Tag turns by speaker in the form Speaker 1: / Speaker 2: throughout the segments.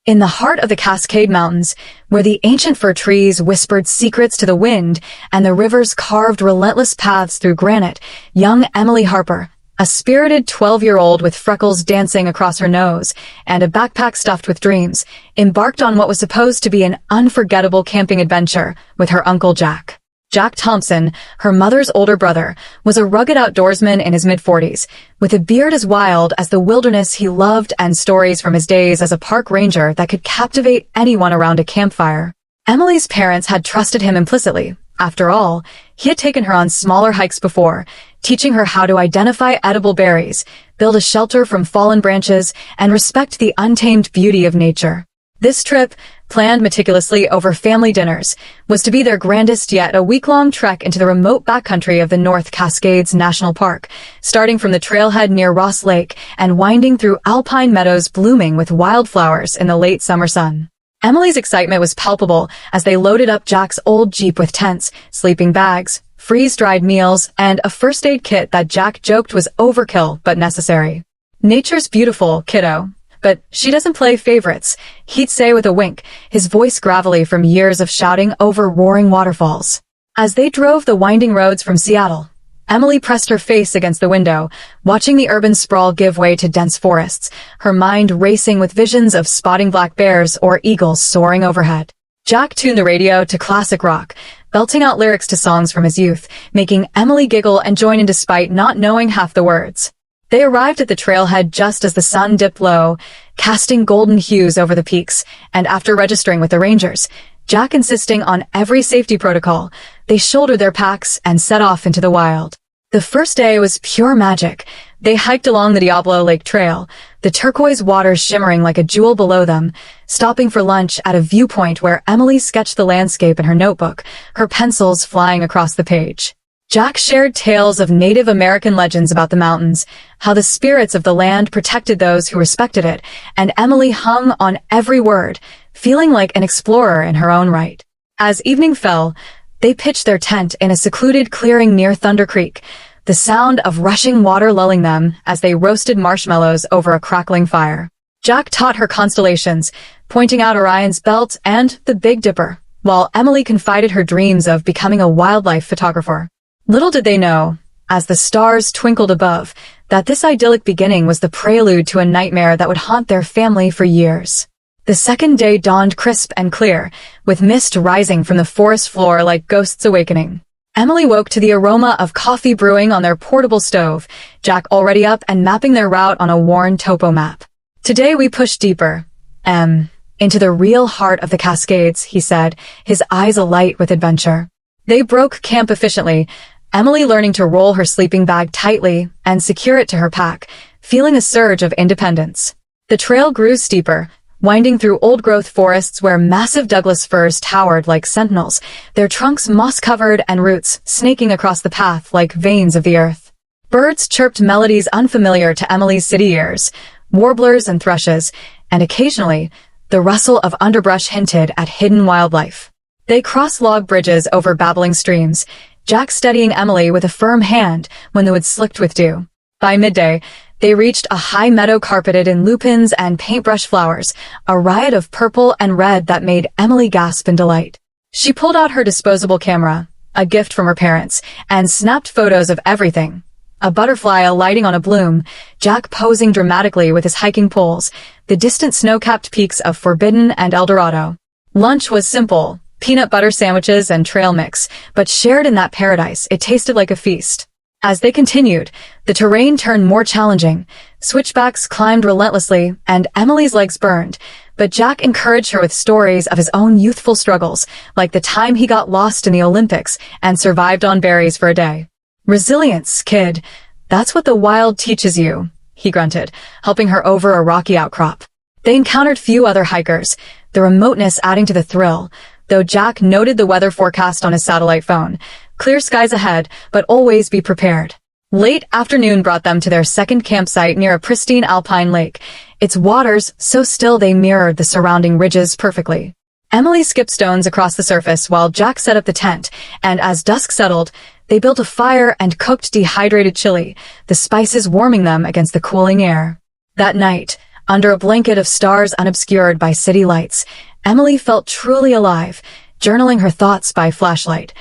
Speaker 1: In the heart of the Cascade Mountains, where the ancient fir trees whispered secrets to the wind and the rivers carved relentless paths through granite, young Emily Harper, a spirited 12-year-old with freckles dancing across her nose and a backpack stuffed with dreams, embarked on what was supposed to be an unforgettable camping adventure with her Uncle Jack. Jack Thompson, her mother's older brother, was a rugged outdoorsman in his mid-40s, with a beard as wild as the wilderness he loved and stories from his days as a park ranger that could captivate anyone around a campfire. Emily's parents had trusted him implicitly. After all, he had taken her on smaller hikes before, teaching her how to identify edible berries, build a shelter from fallen branches, and respect the untamed beauty of nature. This trip, planned meticulously over family dinners, was to be their grandest yet, a week-long trek into the remote backcountry of the North Cascades National Park, starting from the trailhead near Ross Lake and winding through alpine meadows blooming with wildflowers in the late summer sun. Emily's excitement was palpable as they loaded up Jack's old Jeep with tents, sleeping bags, freeze-dried meals, and a first aid kit that Jack joked was overkill but necessary. "Nature's beautiful, kiddo, but she doesn't play favorites," he'd say with a wink, his voice gravelly from years of shouting over roaring waterfalls. As they drove the winding roads from Seattle, Emily pressed her face against the window, watching the urban sprawl give way to dense forests, her mind racing with visions of spotting black bears or eagles soaring overhead. Jack tuned the radio to classic rock, belting out lyrics to songs from his youth, making Emily giggle and join in despite not knowing half the words. They arrived at the trailhead just as the sun dipped low, casting golden hues over the peaks, and after registering with the rangers, Jack insisting on every safety protocol, they shouldered their packs and set off into the wild. The first day was pure magic. They hiked along the Diablo Lake Trail, the turquoise waters shimmering like a jewel below them, stopping for lunch at a viewpoint where Emily sketched the landscape in her notebook, her pencils flying across the page. Jack shared tales of Native American legends about the mountains, how the spirits of the land protected those who respected it, and Emily hung on every word, feeling like an explorer in her own right. As evening fell, they pitched their tent in a secluded clearing near Thunder Creek, the sound of rushing water lulling them as they roasted marshmallows over a crackling fire. Jack taught her constellations, pointing out Orion's belt and the Big Dipper, while Emily confided her dreams of becoming a wildlife photographer. Little did they know, as the stars twinkled above, that this idyllic beginning was the prelude to a nightmare that would haunt their family for years. The second day dawned crisp and clear, with mist rising from the forest floor like ghosts awakening. Emily woke to the aroma of coffee brewing on their portable stove, Jack already up and mapping their route on a worn topo map. "Today we push deeper, into the real heart of the Cascades," he said, his eyes alight with adventure. They broke camp efficiently, Emily learning to roll her sleeping bag tightly and secure it to her pack, feeling a surge of independence. The trail grew steeper, winding through old-growth forests where massive Douglas firs towered like sentinels, their trunks moss-covered and roots snaking across the path like veins of the earth. Birds chirped melodies unfamiliar to Emily's city ears, warblers and thrushes, and occasionally, the rustle of underbrush hinted at hidden wildlife. They crossed log bridges over babbling streams, Jack steadying Emily with a firm hand when the woods slicked with dew. By midday, they reached a high meadow carpeted in lupins and paintbrush flowers, a riot of purple and red that made Emily gasp in delight. She pulled out her disposable camera, a gift from her parents, and snapped photos of everything. A butterfly alighting on a bloom, Jack posing dramatically with his hiking poles, the distant snow-capped peaks of Forbidden and Eldorado. Lunch was simple. Peanut butter sandwiches and trail mix, but shared in that paradise, it tasted like a feast. As they continued, the terrain turned more challenging. Switchbacks climbed relentlessly, and Emily's legs burned, but Jack encouraged her with stories of his own youthful struggles, like the time he got lost in the Olympics and survived on berries for a day. "Resilience, kid. That's what the wild teaches you," he grunted, helping her over a rocky outcrop. They encountered few other hikers, the remoteness adding to the thrill, though Jack noted the weather forecast on his satellite phone. Clear skies ahead, but always be prepared. Late afternoon brought them to their second campsite near a pristine alpine lake, its waters so still they mirrored the surrounding ridges perfectly. Emily skipped stones across the surface while Jack set up the tent, and as dusk settled, they built a fire and cooked dehydrated chili, the spices warming them against the cooling air. That night, Under a blanket of stars unobscured by city lights, Emily felt truly alive, journaling her thoughts by flashlight.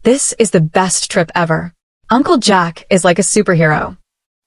Speaker 1: This is the best trip ever. Uncle Jack is like a superhero.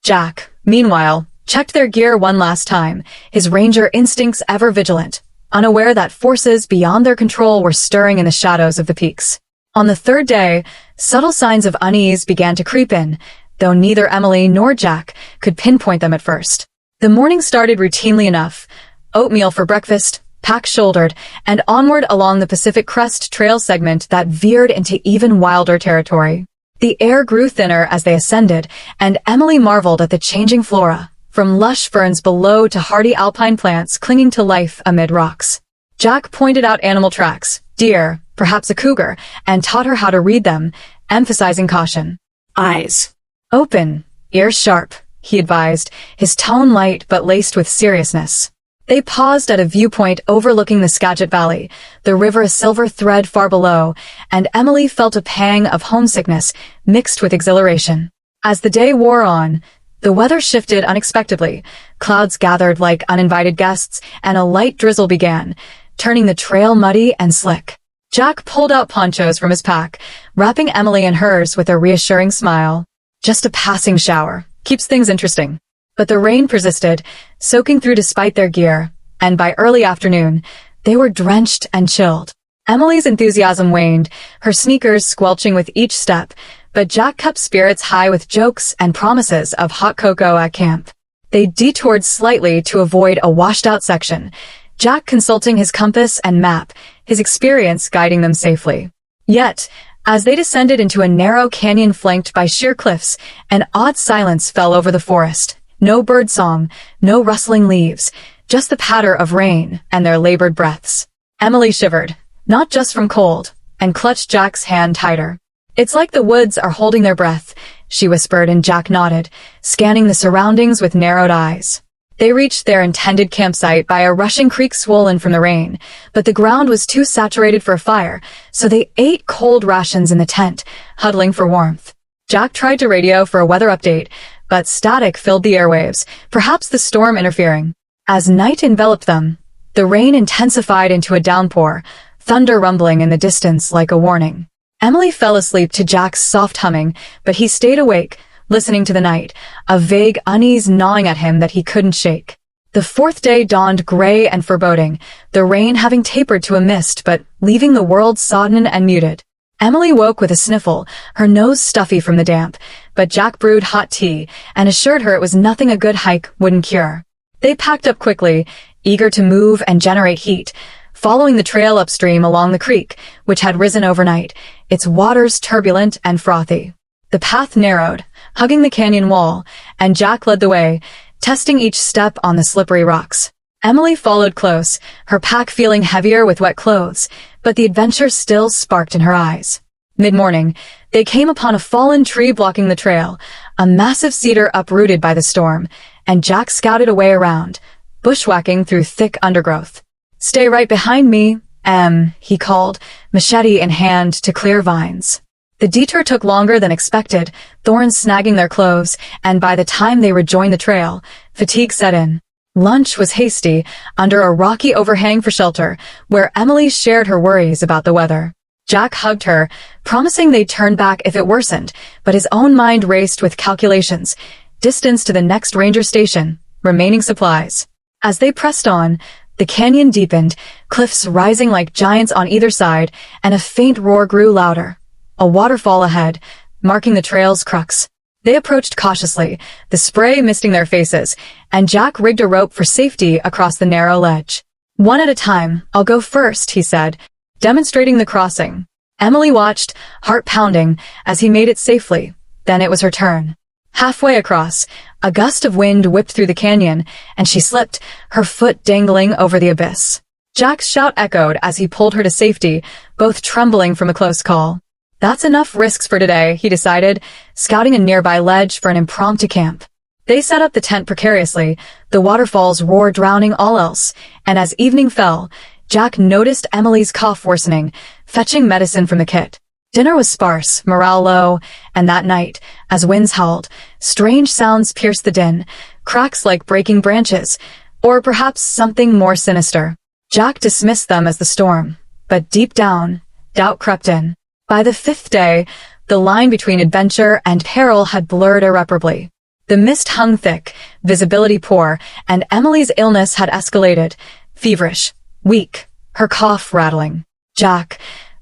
Speaker 1: Jack, meanwhile, checked their gear one last time, his ranger instincts ever vigilant, unaware that forces beyond their control were stirring in the shadows of the peaks. On the third day, subtle signs of unease began to creep in, though neither Emily nor Jack could pinpoint them at first. The morning started routinely enough. Oatmeal for breakfast, pack-shouldered, and onward along the Pacific Crest Trail segment that veered into even wilder territory. The air grew thinner as they ascended, and Emily marveled at the changing flora, from lush ferns below to hardy alpine plants clinging to life amid rocks. Jack pointed out animal tracks, deer, perhaps a cougar, and taught her how to read them, emphasizing caution. Eyes open, ears sharp, he advised, his tone light but laced with seriousness. They paused at a viewpoint overlooking the Skagit Valley, the river a silver thread far below, and Emily felt a pang of homesickness mixed with exhilaration. As the day wore on, the weather shifted unexpectedly. Clouds gathered like uninvited guests, and a light drizzle began, turning the trail muddy and slick. Jack pulled out ponchos from his pack, wrapping Emily in hers with a reassuring smile. Just a passing shower. Keeps things interesting. But the rain persisted, soaking through despite their gear, and by early afternoon, they were drenched and chilled. Emily's enthusiasm waned, her sneakers squelching with each step, but Jack kept spirits high with jokes and promises of hot cocoa at camp. They detoured slightly to avoid a washed-out section, Jack consulting his compass and map, his experience guiding them safely. Yet, as they descended into a narrow canyon flanked by sheer cliffs, an odd silence fell over the forest. No birdsong, no rustling leaves, just the patter of rain and their labored breaths. Emily shivered, not just from cold, and clutched Jack's hand tighter. It's like the woods are holding their breath, she whispered, and Jack nodded, scanning the surroundings with narrowed eyes. They reached their intended campsite by a rushing creek swollen from the rain, but the ground was too saturated for a fire, so they ate cold rations in the tent, huddling for warmth. Jack tried to radio for a weather update, but static filled the airwaves, perhaps the storm interfering. As night enveloped them, the rain intensified into a downpour, thunder rumbling in the distance like a warning. Emily fell asleep to Jack's soft humming, but he stayed awake, listening to the night, a vague unease gnawing at him that he couldn't shake. The fourth day dawned gray and foreboding, the rain having tapered to a mist but leaving the world sodden and muted. Emily woke with a sniffle, her nose stuffy from the damp, but Jack brewed hot tea and assured her it was nothing a good hike wouldn't cure. They packed up quickly, eager to move and generate heat, following the trail upstream along the creek, which had risen overnight, its waters turbulent and frothy. The path narrowed, hugging the canyon wall, and Jack led the way, testing each step on the slippery rocks. Emily followed close, her pack feeling heavier with wet clothes, but the adventure still sparked in her eyes. Mid-morning, they came upon a fallen tree blocking the trail, a massive cedar uprooted by the storm, and Jack scouted a way around, bushwhacking through thick undergrowth. "Stay right behind me, he called, machete in hand to clear vines. The detour took longer than expected, thorns snagging their clothes, and by the time they rejoined the trail, fatigue set in. Lunch was hasty, under a rocky overhang for shelter, where Emily shared her worries about the weather. Jack hugged her, promising they'd turn back if it worsened, but his own mind raced with calculations, distance to the next ranger station, remaining supplies. As they pressed on, the canyon deepened, cliffs rising like giants on either side, and a faint roar grew louder. A waterfall ahead, marking the trail's crux. They approached cautiously, the spray misting their faces, and Jack rigged a rope for safety across the narrow ledge. "One at a time, I'll go first," he said, demonstrating the crossing. Emily watched, heart pounding, as he made it safely. Then it was her turn. Halfway across, a gust of wind whipped through the canyon, and she slipped, her foot dangling over the abyss. Jack's shout echoed as he pulled her to safety, both trembling from a close call. That's enough risks for today, he decided, scouting a nearby ledge for an impromptu camp. They set up the tent precariously, the waterfall's roar drowning all else, and as evening fell, Jack noticed Emily's cough worsening, fetching medicine from the kit. Dinner was sparse, morale low, and that night, as winds howled, strange sounds pierced the din, cracks like breaking branches, or perhaps something more sinister. Jack dismissed them as the storm, but deep down, doubt crept in. By the fifth day, the line between adventure and peril had blurred irreparably. The mist hung thick, visibility poor, and Emily's illness had escalated, feverish, weak, her cough rattling. Jack,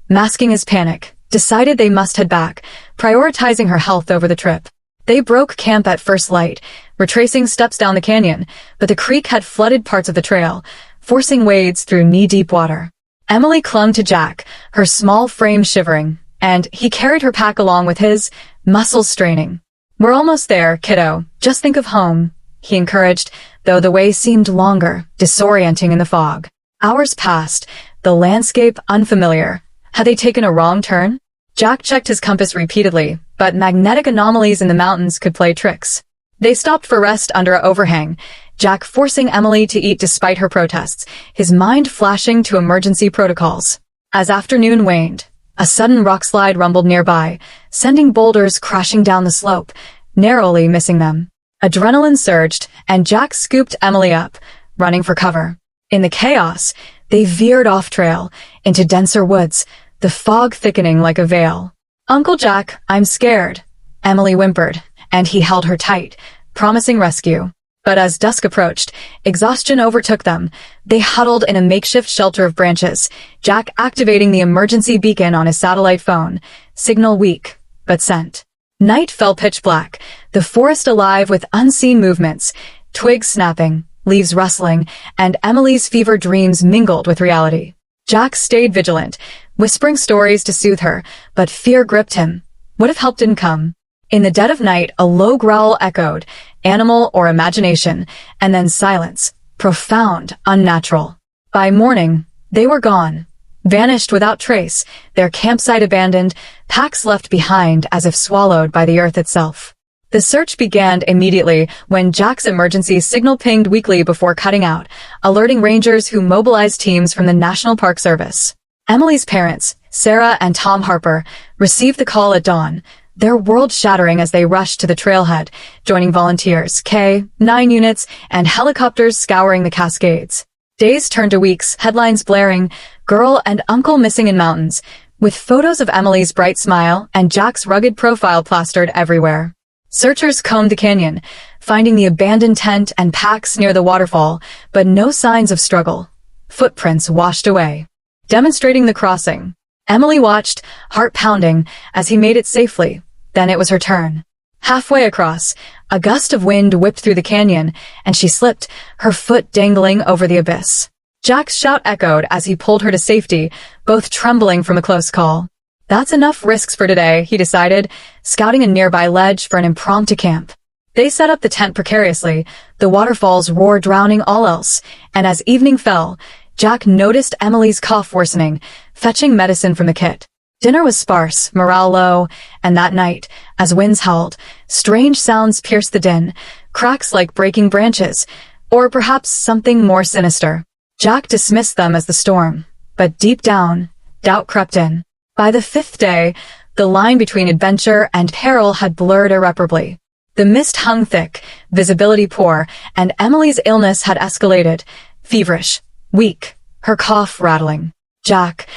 Speaker 1: masking his panic, decided they must head back, prioritizing her health over the trip. They broke camp at first light, retracing steps down the canyon, but the creek had flooded parts of the trail, forcing wades through knee-deep water. Emily clung to Jack, her small frame shivering, and he carried her pack along with his, muscles straining. "We're almost there, kiddo. Just think of home," he encouraged, though the way seemed longer, disorienting in the fog. Hours passed, the landscape unfamiliar. Had they taken a wrong turn? Jack checked his compass repeatedly, but magnetic anomalies in the mountains could play tricks. They stopped for rest under an overhang, Jack forcing Emily to eat despite her protests, his mind flashing to emergency protocols. As afternoon waned, a sudden rockslide rumbled nearby, sending boulders crashing down the slope, narrowly missing them. Adrenaline surged, and Jack scooped Emily up, running for cover. In the chaos, they veered off trail, into denser woods, the fog thickening like a veil. "Uncle Jack, I'm scared," Emily whimpered, and he held her tight, promising rescue. But as dusk approached, exhaustion overtook them. They huddled in a makeshift shelter of branches, Jack activating the emergency beacon on his satellite phone, signal weak, but sent. Night fell pitch black, the forest alive with unseen movements, twigs snapping, leaves rustling, and Emily's fever dreams mingled with reality. Jack stayed vigilant, whispering stories to soothe her, but fear gripped him. What if help didn't come? In the dead of night, a low growl echoed, animal or imagination, and then silence, profound, unnatural. By morning, they were gone, vanished without trace, their campsite abandoned, packs left behind as if swallowed by the earth itself. The search began immediately when Jack's emergency signal pinged weakly before cutting out, alerting rangers who mobilized teams from the National Park Service. Emily's parents, Sarah and Tom Harper, received the call at dawn, their world shattering as they rushed to the trailhead, joining volunteers, K-9 units, and helicopters scouring the Cascades. Days turned to weeks, headlines blaring, girl and uncle missing in mountains, with photos of Emily's bright smile and Jack's rugged profile plastered everywhere. Searchers combed the canyon, finding the abandoned tent and packs near the waterfall, but no signs of struggle. Footprints washed away. Demonstrating the crossing, Emily watched, heart pounding, as he made it safely. Then it was her turn. Halfway across, a gust of wind whipped through the canyon, and she slipped, her foot dangling over the abyss. Jack's shout echoed as he pulled her to safety, both trembling from a close call. That's enough risks for today, he decided, scouting a nearby ledge for an impromptu camp. They set up the tent precariously, the waterfall's roar drowning all else, and as evening fell, Jack noticed Emily's cough worsening, fetching medicine from the kit. Dinner was sparse, morale low, and that night, as winds howled, strange sounds pierced the din, cracks like breaking branches, or perhaps something more sinister. Jack dismissed them as the storm, but deep down, doubt crept in. By the fifth day, the line between adventure and peril had blurred irreparably. The mist hung thick, visibility poor, and Emily's illness had escalated, feverish, weak, her cough rattling. Jack,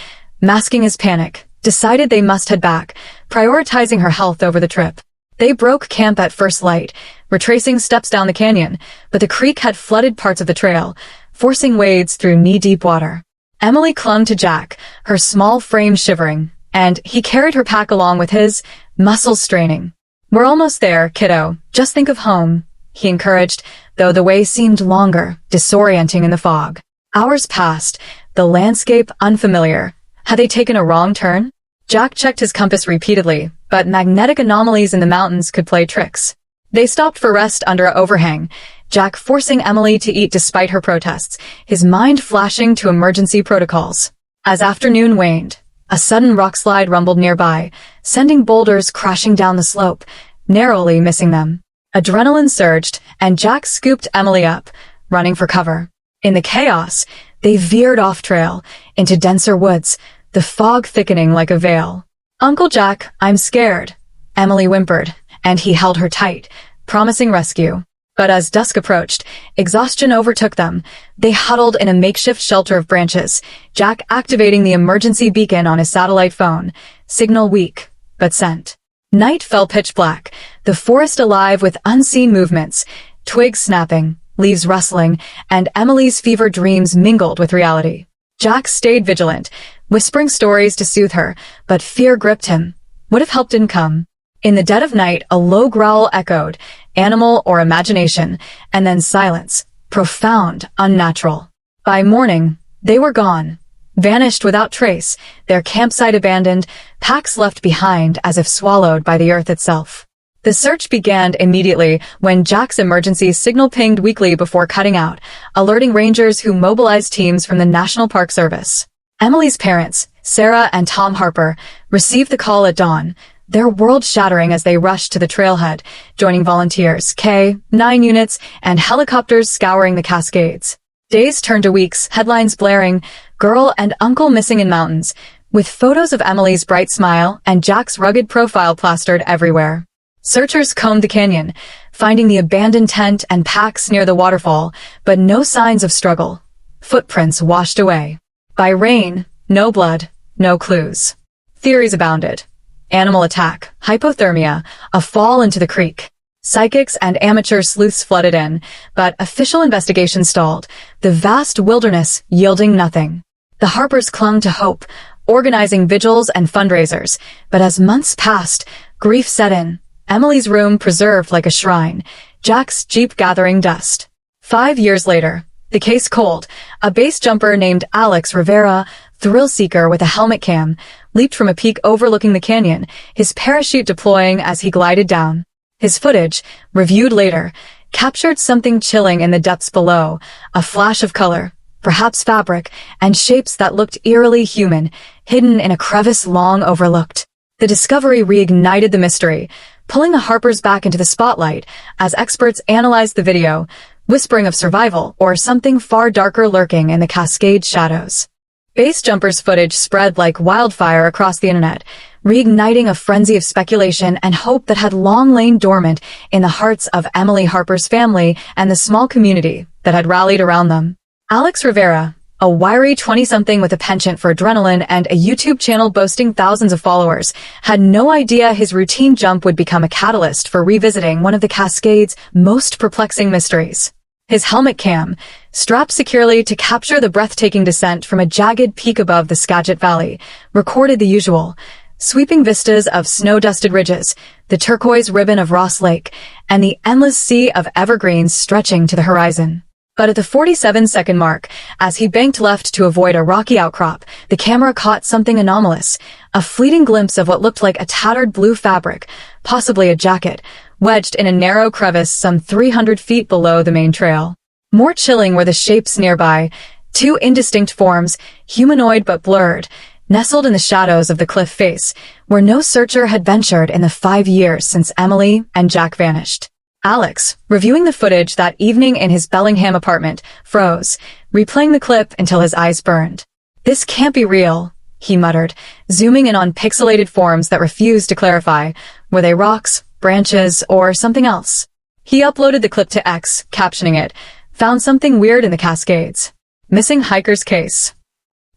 Speaker 1: masking his panic, decided they must head back, prioritizing her health over the trip. They broke camp at first light, retracing steps down the canyon, but the creek had flooded parts of the trail, forcing wades through knee-deep water. Emily clung to Jack, her small frame shivering, and he carried her pack along with his, muscles straining. "We're almost there, kiddo. Just think of home," he encouraged, though the way seemed longer, disorienting in the fog. Hours passed, the landscape unfamiliar. Had they taken a wrong turn? Jack checked his compass repeatedly, but magnetic anomalies in the mountains could play tricks. They stopped for rest under an overhang, Jack forcing Emily to eat despite her protests, his mind flashing to emergency protocols. As afternoon waned, a sudden rockslide rumbled nearby, sending boulders crashing down the slope, narrowly missing them. Adrenaline surged, and Jack scooped Emily up, running for cover. In the chaos, they veered off trail, into denser woods, the fog thickening like a veil. "Uncle Jack, I'm scared," Emily whimpered, and he held her tight, promising rescue. But as dusk approached, exhaustion overtook them. They huddled in a makeshift shelter of branches, Jack activating the emergency beacon on his satellite phone. Signal weak, but sent. Night fell pitch black, the forest alive with unseen movements, twigs snapping, leaves rustling, and Emily's fevered dreams mingled with reality. Jack stayed vigilant, whispering stories to soothe her, but fear gripped him. What if help didn't come? In the dead of night, a low growl echoed, animal or imagination, and then silence, profound, unnatural. By morning, they were gone, vanished without trace, their campsite abandoned, packs left behind as if swallowed by the earth itself. The search began immediately when Jack's emergency signal pinged weakly before cutting out, alerting rangers who mobilized teams from the National Park Service. Emily's parents, Sarah and Tom Harper, received the call at dawn, their world shattering as they rushed to the trailhead, joining volunteers, K-9 units, and helicopters scouring the Cascades. Days turned to weeks, headlines blaring, girl and uncle missing in mountains, with photos of Emily's bright smile and Jack's rugged profile plastered everywhere. Searchers combed the canyon, finding the abandoned tent and packs near the waterfall, but no signs of struggle. Footprints washed away. By rain, no blood, no clues. Theories abounded. Animal attack, hypothermia, a fall into the creek. Psychics and amateur sleuths flooded in, but official investigation stalled, the vast wilderness yielding nothing. The Harpers clung to hope, organizing vigils and fundraisers, but as months passed, grief set in. Emily's room preserved like a shrine, Jack's Jeep gathering dust. 5 years later, the case cold, a base jumper named Alex Rivera, thrill seeker with a helmet cam, leaped from a peak overlooking the canyon, his parachute deploying as he glided down. His footage, reviewed later, captured something chilling in the depths below, a flash of color, perhaps fabric, and shapes that looked eerily human, hidden in a crevice long overlooked. The discovery reignited the mystery, pulling the Harpers back into the spotlight as experts analyzed the video, whispering of survival or something far darker lurking in the Cascade shadows. Base jumpers footage spread like wildfire across the internet, reigniting a frenzy of speculation and hope that had long lain dormant in the hearts of Emily Harper's family and the small community that had rallied around them. Alex Rivera, a wiry 20-something with a penchant for adrenaline and a YouTube channel boasting thousands of followers, had no idea his routine jump would become a catalyst for revisiting one of the Cascades' most perplexing mysteries. His helmet cam, strapped securely to capture the breathtaking descent from a jagged peak above the Skagit Valley, recorded the usual, sweeping vistas of snow-dusted ridges, the turquoise ribbon of Ross Lake, and the endless sea of evergreens stretching to the horizon. But at the 47-second mark, as he banked left to avoid a rocky outcrop, the camera caught something anomalous, a fleeting glimpse of what looked like a tattered blue fabric, possibly a jacket, wedged in a narrow crevice some 300 feet below the main trail. More chilling were the shapes nearby, two indistinct forms, humanoid but blurred, nestled in the shadows of the cliff face, where no searcher had ventured in the 5 years since Emily and Jack vanished. Alex, reviewing the footage that evening in his Bellingham apartment, froze, replaying the clip until his eyes burned. "This can't be real," he muttered, zooming in on pixelated forms that refused to clarify. Were they rocks, branches, or something else? He uploaded the clip to X, captioning it, "Found something weird in the Cascades. Missing hiker's case."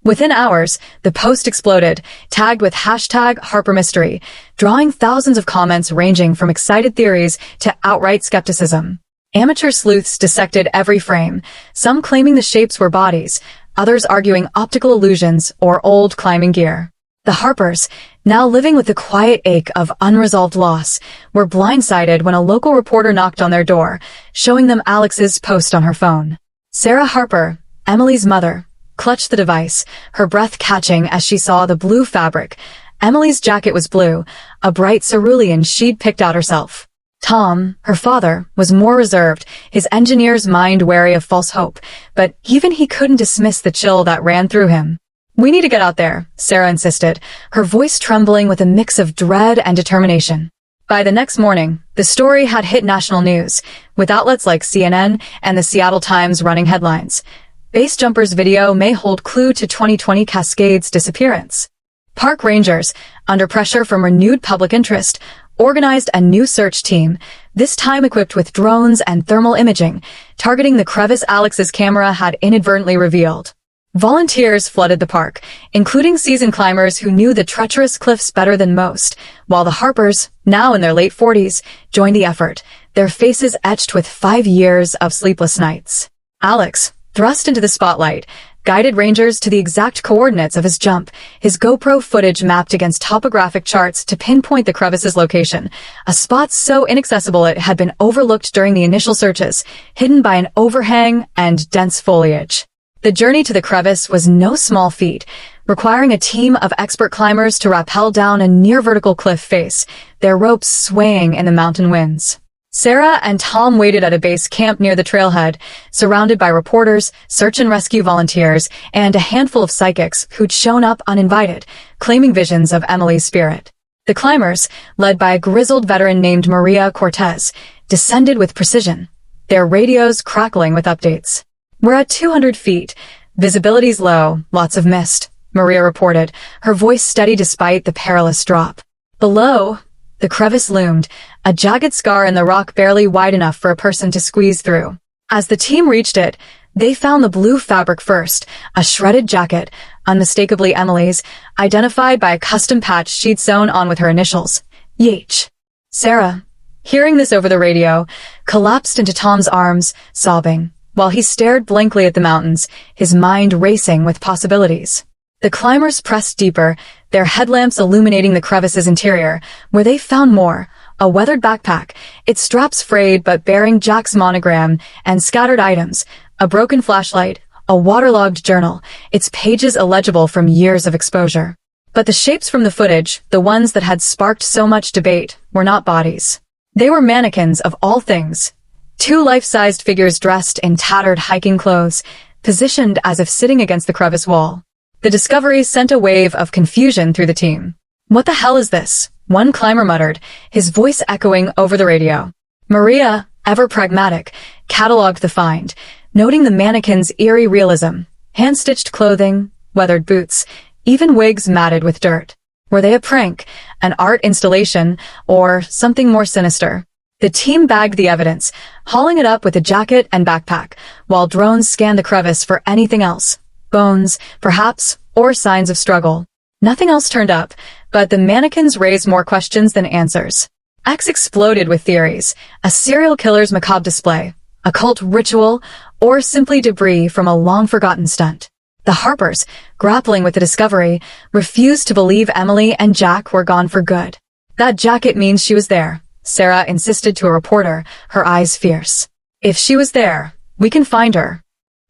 Speaker 1: Within hours, the post exploded, tagged with #HarperMystery, drawing thousands of comments ranging from excited theories to outright skepticism. Amateur sleuths dissected every frame, some claiming the shapes were bodies, others arguing optical illusions or old climbing gear. The Harpers, now living with the quiet ache of unresolved loss, were blindsided when a local reporter knocked on their door, showing them Alex's post on her phone. Sarah Harper, Emily's mother, clutched the device, her breath catching as she saw the blue fabric. Emily's jacket was blue, a bright cerulean she'd picked out herself. Tom, her father, was more reserved, his engineer's mind wary of false hope, but even he couldn't dismiss the chill that ran through him. "We need to get out there," Sarah insisted, her voice trembling with a mix of dread and determination. By the next morning, the story had hit national news, with outlets like CNN and the Seattle Times running headlines. Base jumpers video may hold clue to 2020 Cascades disappearance. Park rangers, under pressure from renewed public interest, organized a new search team, this time equipped with drones and thermal imaging, targeting the crevice Alex's camera had inadvertently revealed. Volunteers flooded the park, including seasoned climbers who knew the treacherous cliffs better than most, while the Harpers, now in their late 40s, joined the effort, their faces etched with 5 years of sleepless nights. Alex, thrust into the spotlight, guided rangers to the exact coordinates of his jump, his GoPro footage mapped against topographic charts to pinpoint the crevice's location, a spot so inaccessible it had been overlooked during the initial searches, hidden by an overhang and dense foliage. The journey to the crevice was no small feat, requiring a team of expert climbers to rappel down a near-vertical cliff face, their ropes swaying in the mountain winds. Sarah and Tom waited at a base camp near the trailhead, surrounded by reporters, search and rescue volunteers, and a handful of psychics who'd shown up uninvited, claiming visions of Emily's spirit. The climbers, led by a grizzled veteran named Maria Cortez, descended with precision, their radios crackling with updates. "We're at 200 feet. Visibility's low, lots of mist," Maria reported, her voice steady despite the perilous drop. Below, the crevice loomed, a jagged scar in the rock barely wide enough for a person to squeeze through. As the team reached it, they found the blue fabric first, a shredded jacket, unmistakably Emily's, identified by a custom patch she'd sewn on with her initials, YH. Sarah, hearing this over the radio, collapsed into Tom's arms, sobbing, while he stared blankly at the mountains, his mind racing with possibilities. The climbers pressed deeper, their headlamps illuminating the crevice's interior, where they found more, a weathered backpack, its straps frayed but bearing Jack's monogram, and scattered items, a broken flashlight, a waterlogged journal, its pages illegible from years of exposure. But the shapes from the footage, the ones that had sparked so much debate, were not bodies. They were mannequins of all things. 2 life-sized figures dressed in tattered hiking clothes, positioned as if sitting against the crevice wall. The discovery sent a wave of confusion through the team. "What the hell is this?" one climber muttered, his voice echoing over the radio. Maria, ever pragmatic, cataloged the find, noting the mannequins' eerie realism, hand-stitched clothing, weathered boots, even wigs matted with dirt. Were they a prank, an art installation, or something more sinister? The team bagged the evidence, hauling it up with a jacket and backpack, while drones scanned the crevice for anything else. Bones, perhaps, or signs of struggle. Nothing else turned up, but the mannequins raised more questions than answers. X exploded with theories, a serial killer's macabre display, a cult ritual, or simply debris from a long-forgotten stunt. The Harpers, grappling with the discovery, refused to believe Emily and Jack were gone for good. "That jacket means she was there," Sarah insisted to a reporter, her eyes fierce. "If she was there, we can find her."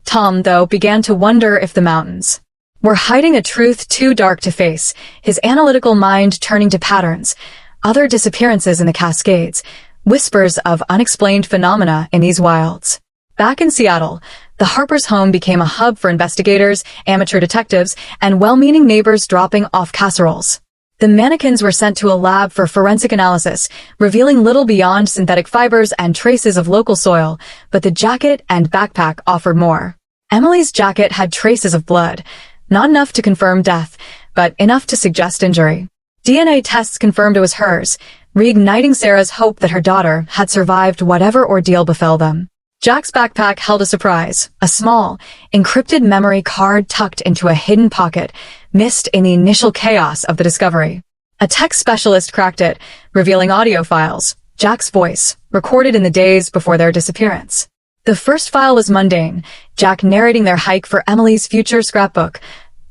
Speaker 1: Tom, though, began to wonder if the mountains were hiding a truth too dark to face, his analytical mind turning to patterns, other disappearances in the Cascades, whispers of unexplained phenomena in these wilds. Back in Seattle, the Harpers' home became a hub for investigators, amateur detectives, and well-meaning neighbors dropping off casseroles. The mannequins were sent to a lab for forensic analysis, revealing little beyond synthetic fibers and traces of local soil, but the jacket and backpack offered more. Emily's jacket had traces of blood, not enough to confirm death, but enough to suggest injury. DNA tests confirmed it was hers, reigniting Sarah's hope that her daughter had survived whatever ordeal befell them. Jack's backpack held a surprise, a small, encrypted memory card tucked into a hidden pocket, missed in the initial chaos of the discovery. A tech specialist cracked it, revealing audio files, Jack's voice, recorded in the days before their disappearance. The first file was mundane, Jack narrating their hike for Emily's future scrapbook.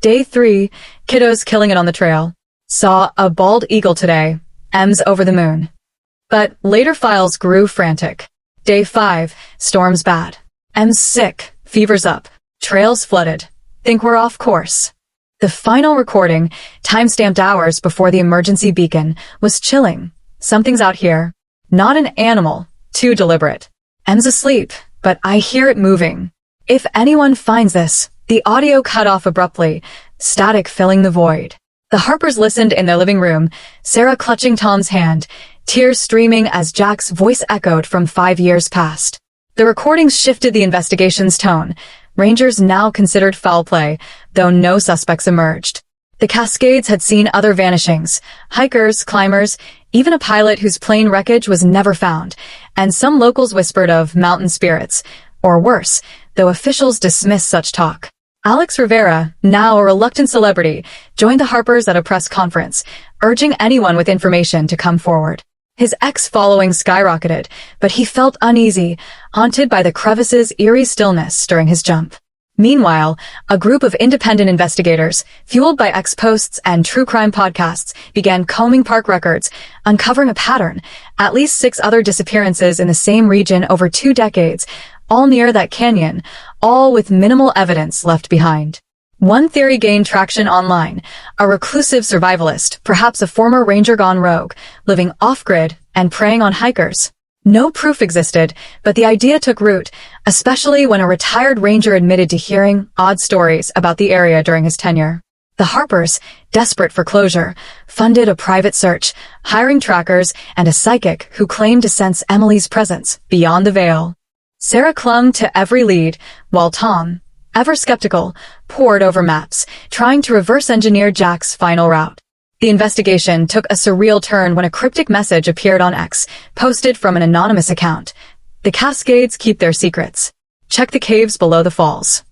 Speaker 1: Day 3, kiddos killing it on the trail. Saw a bald eagle today, M's over the moon. But later files grew frantic. Day 5, storms bad. M's sick, fever's up. Trails flooded. Think we're off course. The final recording, time-stamped hours before the emergency beacon, was chilling. Something's out here. Not an animal, too deliberate. M's asleep, but I hear it moving. If anyone finds this, the audio cut off abruptly, static filling the void. The Harpers listened in their living room, Sarah clutching Tom's hand, tears streaming as Jack's voice echoed from 5 years past. The recordings shifted the investigation's tone. Rangers now considered foul play, though no suspects emerged. The Cascades had seen other vanishings, hikers, climbers, even a pilot whose plane wreckage was never found, and some locals whispered of mountain spirits, or worse, though officials dismissed such talk. Alex Rivera, now a reluctant celebrity, joined the Harpers at a press conference, urging anyone with information to come forward. His following skyrocketed, but he felt uneasy, haunted by the crevice's eerie stillness during his jump. Meanwhile, a group of independent investigators, fueled by posts and true crime podcasts, began combing park records, uncovering a pattern: at least 6 other disappearances in the same region over 2 decades, all near that canyon, all with minimal evidence left behind. One theory gained traction online: a reclusive survivalist, perhaps a former ranger gone rogue, living off-grid and preying on hikers. No proof existed, but the idea took root, especially when a retired ranger admitted to hearing odd stories about the area during his tenure. The Harpers, desperate for closure, funded a private search, hiring trackers and a psychic who claimed to sense Emily's presence beyond the veil. Sarah clung to every lead, while Tom, ever skeptical, pored over maps, trying to reverse-engineer Jack's final route. The investigation took a surreal turn when a cryptic message appeared on X, posted from an anonymous account. The Cascades keep their secrets. Check the caves below the falls.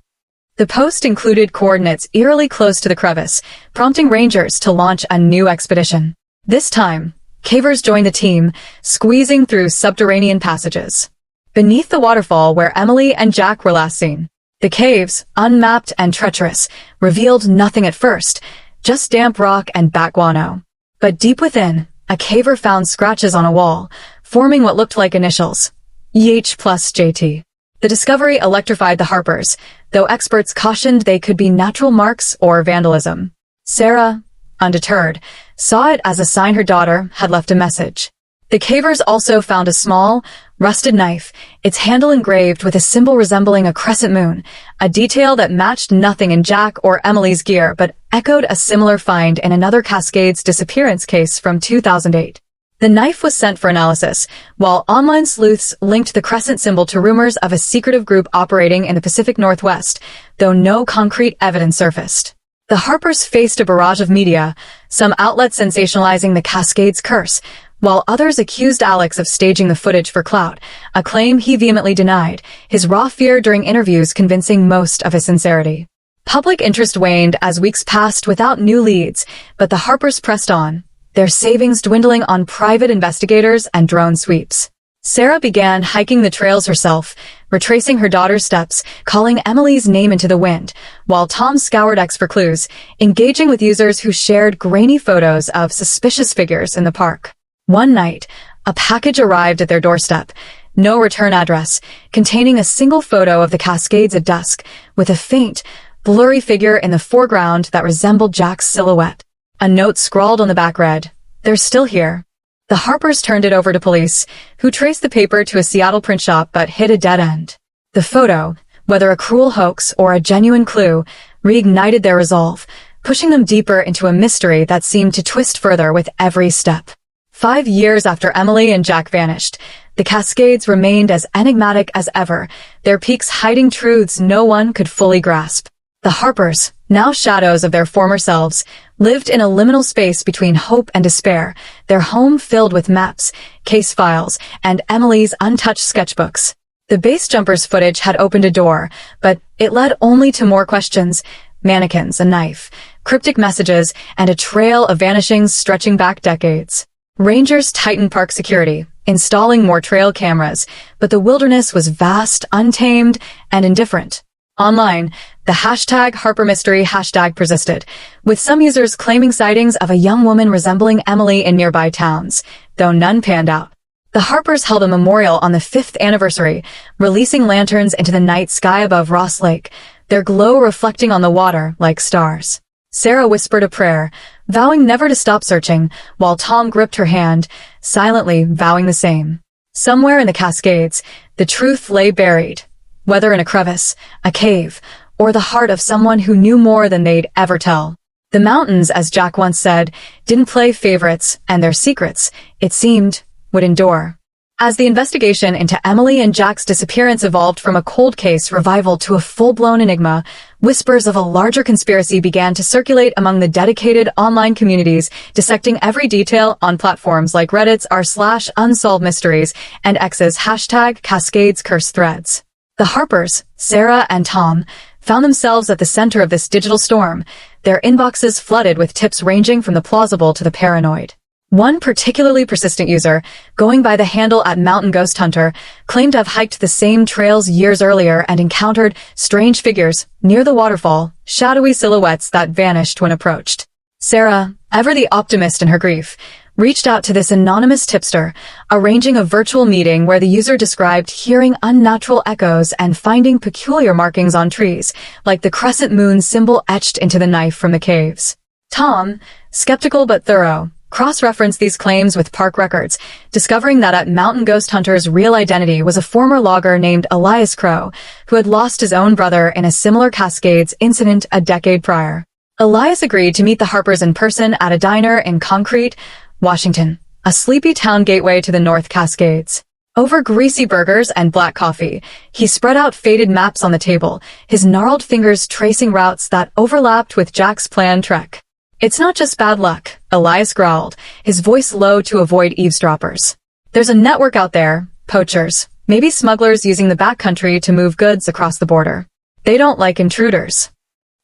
Speaker 1: The post included coordinates eerily close to the crevice, prompting rangers to launch a new expedition. This time, cavers joined the team, squeezing through subterranean passages. Beneath the waterfall where Emily and Jack were last seen, the caves, unmapped and treacherous, revealed nothing at first, just damp rock and bat guano. But deep within, a caver found scratches on a wall, forming what looked like initials: EH plus JT. The discovery electrified the Harpers, though experts cautioned they could be natural marks or vandalism. Sarah, undeterred, saw it as a sign her daughter had left a message. The cavers also found a small, rusted knife, its handle engraved with a symbol resembling a crescent moon, a detail that matched nothing in Jack or Emily's gear but echoed a similar find in another Cascades disappearance case from 2008. The knife was sent for analysis, while online sleuths linked the crescent symbol to rumors of a secretive group operating in the Pacific Northwest, though no concrete evidence surfaced. The Harpers faced a barrage of media, some outlets sensationalizing the Cascades curse, while others accused Alex of staging the footage for clout, a claim he vehemently denied, his raw fear during interviews convincing most of his sincerity. Public interest waned as weeks passed without new leads, but the Harpers pressed on, their savings dwindling on private investigators and drone sweeps. Sarah began hiking the trails herself, retracing her daughter's steps, calling Emily's name into the wind, while Tom scoured X for clues, engaging with users who shared grainy photos of suspicious figures in the park. One night, a package arrived at their doorstep, no return address, containing a single photo of the Cascades at dusk, with a faint, blurry figure in the foreground that resembled Jack's silhouette. A note scrawled on the back read, "They're still here." The Harpers turned it over to police, who traced the paper to a Seattle print shop but hit a dead end. The photo, whether a cruel hoax or a genuine clue, reignited their resolve, pushing them deeper into a mystery that seemed to twist further with every step. 5 years after Emily and Jack vanished, the Cascades remained as enigmatic as ever, their peaks hiding truths no one could fully grasp. The Harpers, now shadows of their former selves, lived in a liminal space between hope and despair, their home filled with maps, case files, and Emily's untouched sketchbooks. The base jumpers footage had opened a door, but it led only to more questions: mannequins, a knife, cryptic messages, and a trail of vanishings stretching back decades. Rangers tightened park security, installing more trail cameras, but the wilderness was vast, untamed, and indifferent. Online, the #HarperMystery hashtag persisted, with some users claiming sightings of a young woman resembling Emily in nearby towns, though none panned out. The Harpers held a memorial on the 5th anniversary, releasing lanterns into the night sky above Ross Lake, their glow reflecting on the water like stars. Sarah whispered a prayer, vowing never to stop searching, while Tom gripped her hand, silently vowing the same. Somewhere in the Cascades, the truth lay buried, whether in a crevice, a cave, or the heart of someone who knew more than they'd ever tell. The mountains, as Jack once said, didn't play favorites, and their secrets, it seemed, would endure. As the investigation into Emily and Jack's disappearance evolved from a cold case revival to a full-blown enigma, whispers of a larger conspiracy began to circulate among the dedicated online communities, dissecting every detail on platforms like Reddit's r/Unsolved Mysteries and X's #Cascades Curse threads. The Harpers, Sarah and Tom, found themselves at the center of this digital storm, their inboxes flooded with tips ranging from the plausible to the paranoid. One particularly persistent user, going by the handle @MountainGhostHunter, claimed to have hiked the same trails years earlier and encountered strange figures near the waterfall, shadowy silhouettes that vanished when approached. Sarah, ever the optimist in her grief, reached out to this anonymous tipster, arranging a virtual meeting where the user described hearing unnatural echoes and finding peculiar markings on trees, like the crescent moon symbol etched into the knife from the caves. Tom, skeptical but thorough, cross-referenced these claims with park records, discovering that at Mountain Ghost Hunter's real identity was a former logger named Elias Crow, who had lost his own brother in a similar Cascades incident a decade prior. Elias agreed to meet the Harpers in person at a diner in Concrete, Washington, a sleepy town gateway to the North Cascades. Over greasy burgers and black coffee, he spread out faded maps on the table, his gnarled fingers tracing routes that overlapped with Jack's planned trek. "It's not just bad luck," Elias growled, his voice low to avoid eavesdroppers. "There's a network out there, poachers, maybe smugglers using the backcountry to move goods across the border. They don't like intruders."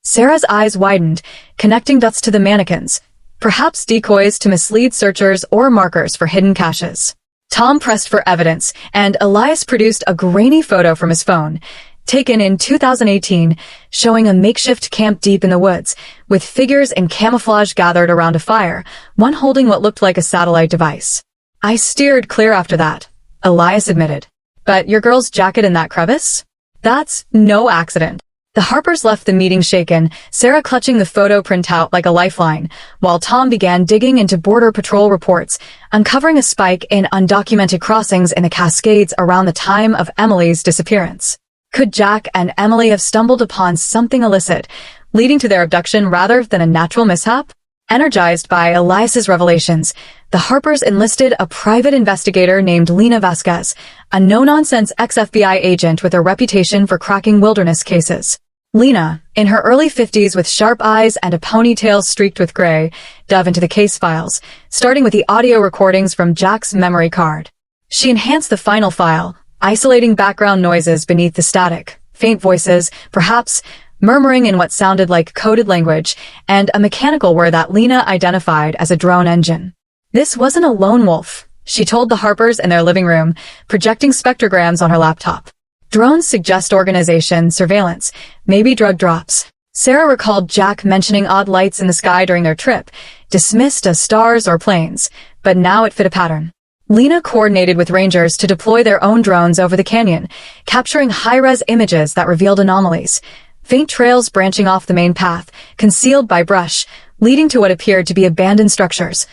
Speaker 1: Sarah's eyes widened, connecting dots to the mannequins, perhaps decoys to mislead searchers or markers for hidden caches. Tom pressed for evidence, and Elias produced a grainy photo from his phone, taken in 2018, showing a makeshift camp deep in the woods, with figures in camouflage gathered around a fire, one holding what looked like a satellite device. "I steered clear after that," Elias admitted. "But your girl's jacket in that crevice? That's no accident." The Harpers left the meeting shaken, Sarah clutching the photo printout like a lifeline, while Tom began digging into Border Patrol reports, uncovering a spike in undocumented crossings in the Cascades around the time of Emily's disappearance. Could Jack and Emily have stumbled upon something illicit, leading to their abduction rather than a natural mishap? Energized by Elias's revelations, the Harpers enlisted a private investigator named Lena Vasquez, a no-nonsense ex-FBI agent with a reputation for cracking wilderness cases. Lena, in her early 50s with sharp eyes and a ponytail streaked with gray, dove into the case files, starting with the audio recordings from Jack's memory card. She enhanced the final file, isolating background noises beneath the static, faint voices, perhaps murmuring in what sounded like coded language, and a mechanical whir that Lena identified as a drone engine. This wasn't a lone wolf, she told the Harpers in their living room, projecting spectrograms on her laptop. Drones suggest organization, surveillance, maybe drug drops. Sarah recalled Jack mentioning odd lights in the sky during their trip, dismissed as stars or planes, but now it fit a pattern. Lena coordinated with rangers to deploy their own drones over the canyon, capturing high-res images that revealed anomalies. Faint trails branching off the main path, concealed by brush, leading to what appeared to be abandoned structures.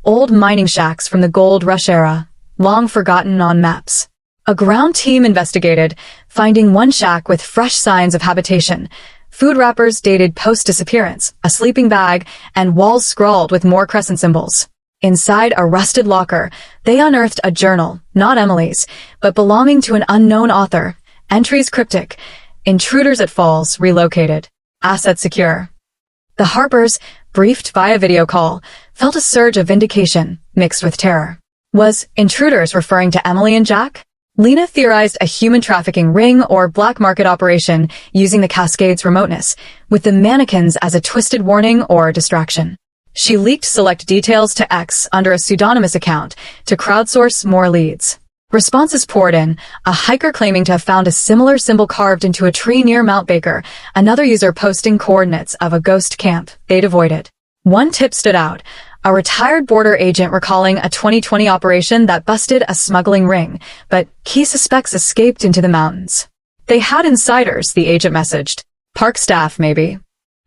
Speaker 1: Old mining shacks from the gold rush era, long forgotten on maps. A ground team investigated, finding one shack with fresh signs of habitation. Food wrappers dated post-disappearance, a sleeping bag, and walls scrawled with more crescent symbols. Inside a rusted locker, they unearthed a journal, not Emily's, but belonging to an unknown author. Entries cryptic. Intruders at Falls, relocated. Assets secure. The Harpers, briefed via video call, felt a surge of vindication, mixed with terror. Was intruders referring to Emily and Jack? Lena theorized a human trafficking ring or black market operation using the Cascades' remoteness, with the mannequins as a twisted warning or distraction. She leaked select details to X under a pseudonymous account to crowdsource more leads. Responses poured in, a hiker claiming to have found a similar symbol carved into a tree near Mount Baker, another user posting coordinates of a ghost camp they'd avoided. One tip stood out, a retired border agent recalling a 2020 operation that busted a smuggling ring, but key suspects escaped into the mountains. They had insiders, the agent messaged. Park staff, maybe.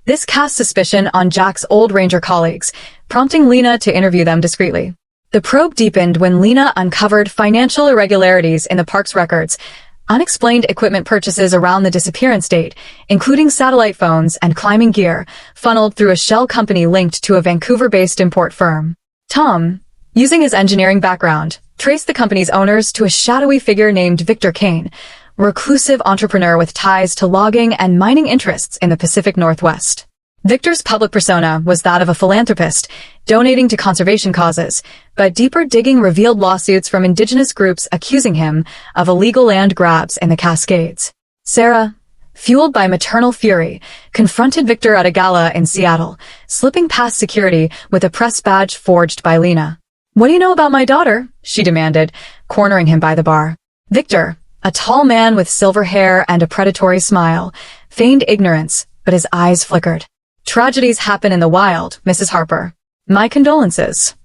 Speaker 1: This cast suspicion on Jack's old ranger colleagues, prompting Lena to interview them discreetly. The probe deepened when Lena uncovered financial irregularities in the park's records, unexplained equipment purchases around the disappearance date, including satellite phones and climbing gear, funneled through a shell company linked to a Vancouver-based import firm. Tom, using his engineering background, traced the company's owners to a shadowy figure named Victor Kane, a reclusive entrepreneur with ties to logging and mining interests in the Pacific Northwest. Victor's public persona was that of a philanthropist, donating to conservation causes, but deeper digging revealed lawsuits from indigenous groups accusing him of illegal land grabs in the Cascades. Sarah, fueled by maternal fury, confronted Victor at a gala in Seattle, slipping past security with a press badge forged by Lena. "What do you know about my daughter?" she demanded, cornering him by the bar. Victor, a tall man with silver hair and a predatory smile, feigned ignorance, but his eyes flickered. "Tragedies happen in the wild, Mrs. Harper. My condolences."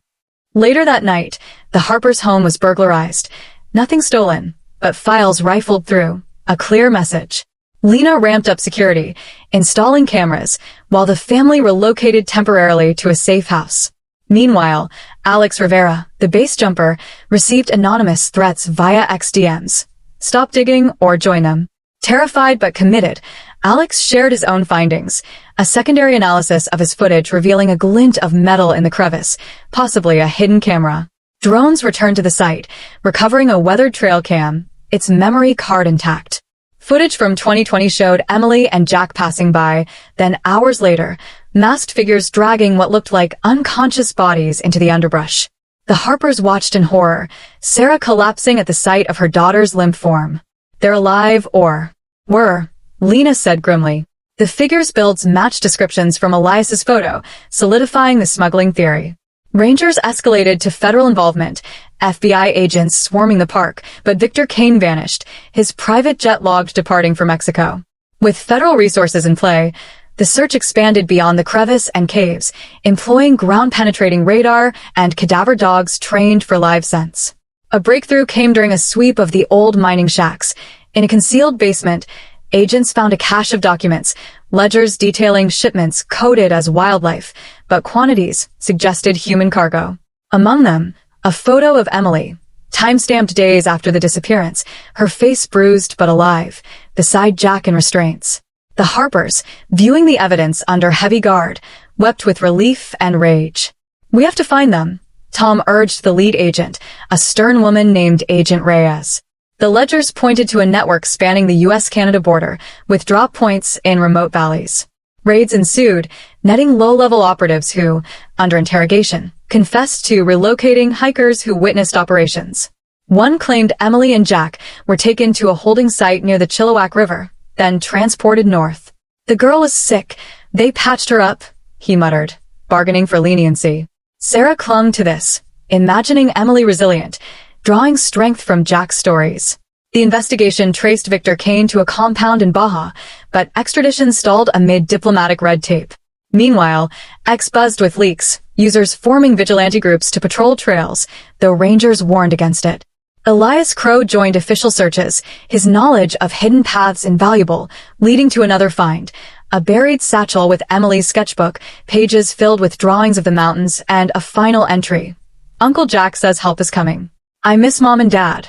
Speaker 1: Later that night, the Harpers' home was burglarized. Nothing stolen, but files rifled through. A clear message. Lena ramped up security, installing cameras, while the family relocated temporarily to a safe house. Meanwhile, Alex Rivera, the base jumper, received anonymous threats via XDMs. "Stop digging or join them." Terrified but committed, Alex shared his own findings, a secondary analysis of his footage revealing a glint of metal in the crevice, possibly a hidden camera. Drones returned to the site, recovering a weathered trail cam, its memory card intact. Footage from 2020 showed Emily and Jack passing by, then hours later, masked figures dragging what looked like unconscious bodies into the underbrush. The Harpers watched in horror, Sarah collapsing at the sight of her daughter's limp form. "They're alive or were," Lena said grimly. The figures' builds matched descriptions from Elias's photo, solidifying the smuggling theory. Rangers escalated to federal involvement, FBI agents swarming the park, but Victor Kane vanished, his private jet logged departing for Mexico. With federal resources in play, the search expanded beyond the crevice and caves, employing ground-penetrating radar and cadaver dogs trained for live scents. A breakthrough came during a sweep of the old mining shacks. In a concealed basement, agents found a cache of documents, ledgers detailing shipments coded as wildlife, but quantities suggested human cargo. Among them, a photo of Emily, time-stamped days after the disappearance, her face bruised but alive, beside Jack in restraints. The Harpers, viewing the evidence under heavy guard, wept with relief and rage. "We have to find them," Tom urged the lead agent, a stern woman named Agent Reyes. The ledgers pointed to a network spanning the U.S.-Canada border, with drop points in remote valleys. Raids ensued, netting low-level operatives who, under interrogation, confessed to relocating hikers who witnessed operations. One claimed Emily and Jack were taken to a holding site near the Chilliwack River, then transported north. "The girl was sick. They patched her up," he muttered, bargaining for leniency. Sarah clung to this, imagining Emily resilient, drawing strength from Jack's stories. The investigation traced Victor Kane to a compound in Baja, but extradition stalled amid diplomatic red tape. Meanwhile, X buzzed with leaks, users forming vigilante groups to patrol trails, though rangers warned against it. Elias Crow joined official searches, his knowledge of hidden paths invaluable, leading to another find, a buried satchel with Emily's sketchbook, pages filled with drawings of the mountains, and a final entry. "Uncle Jack says help is coming. I miss Mom and Dad."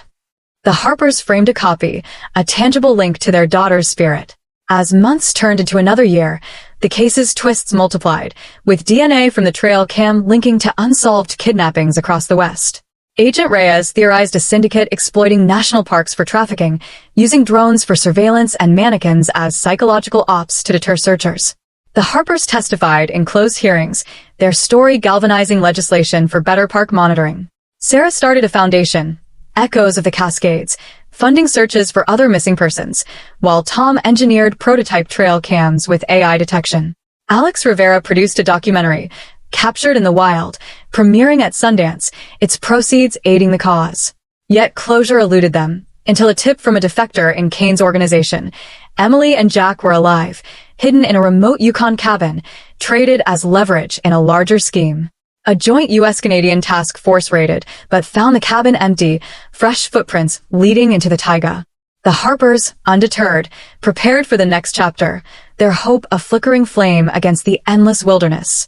Speaker 1: The Harpers framed a copy, a tangible link to their daughter's spirit. As months turned into another year, the case's twists multiplied, with DNA from the trail cam linking to unsolved kidnappings across the West. Agent Reyes theorized a syndicate exploiting national parks for trafficking, using drones for surveillance and mannequins as psychological ops to deter searchers. The Harpers testified in closed hearings, their story galvanizing legislation for better park monitoring. Sarah started a foundation, Echoes of the Cascades, funding searches for other missing persons, while Tom engineered prototype trail cams with AI detection. Alex Rivera produced a documentary, Captured in the Wild, premiering at Sundance, its proceeds aiding the cause. Yet closure eluded them, until a tip from a defector in Kane's organization. Emily and Jack were alive, hidden in a remote Yukon cabin, traded as leverage in a larger scheme. A joint U.S.-Canadian task force raided, but found the cabin empty, fresh footprints leading into the taiga. The Harpers, undeterred, prepared for the next chapter, their hope a flickering flame against the endless wilderness.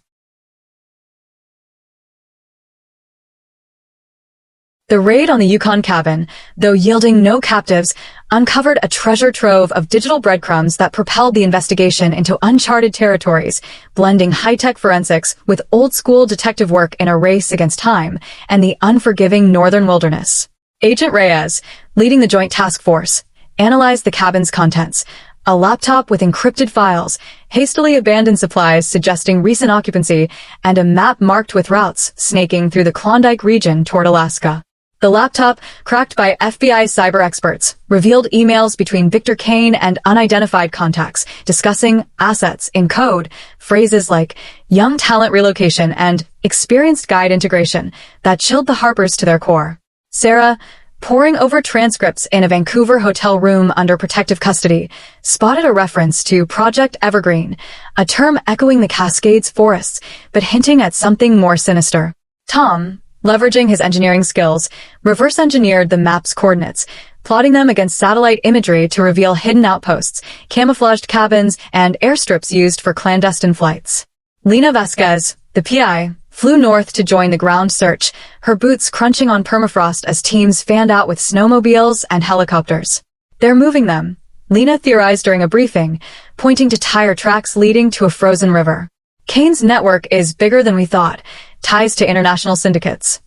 Speaker 1: The raid on the Yukon cabin, though yielding no captives, uncovered a treasure trove of digital breadcrumbs that propelled the investigation into uncharted territories, blending high-tech forensics with old-school detective work in a race against time and the unforgiving northern wilderness. Agent Reyes, leading the joint task force, analyzed the cabin's contents. A laptop with encrypted files, hastily abandoned supplies suggesting recent occupancy, and a map marked with routes snaking through the Klondike region toward Alaska. The laptop, cracked by FBI cyber experts, revealed emails between Victor Kane and unidentified contacts discussing assets in code, phrases like young talent relocation and experienced guide integration that chilled the Harpers to their core. Sarah, poring over transcripts in a Vancouver hotel room under protective custody, spotted a reference to Project Evergreen, a term echoing the Cascades forests, but hinting at something more sinister. Tom, leveraging his engineering skills, reverse-engineered the map's coordinates, plotting them against satellite imagery to reveal hidden outposts, camouflaged cabins, and airstrips used for clandestine flights. Lena Vasquez, the PI, flew north to join the ground search, her boots crunching on permafrost as teams fanned out with snowmobiles and helicopters. "They're moving them," Lena theorized during a briefing, pointing to tire tracks leading to a frozen river. "Kane's network is bigger than we thought, ties to international syndicates."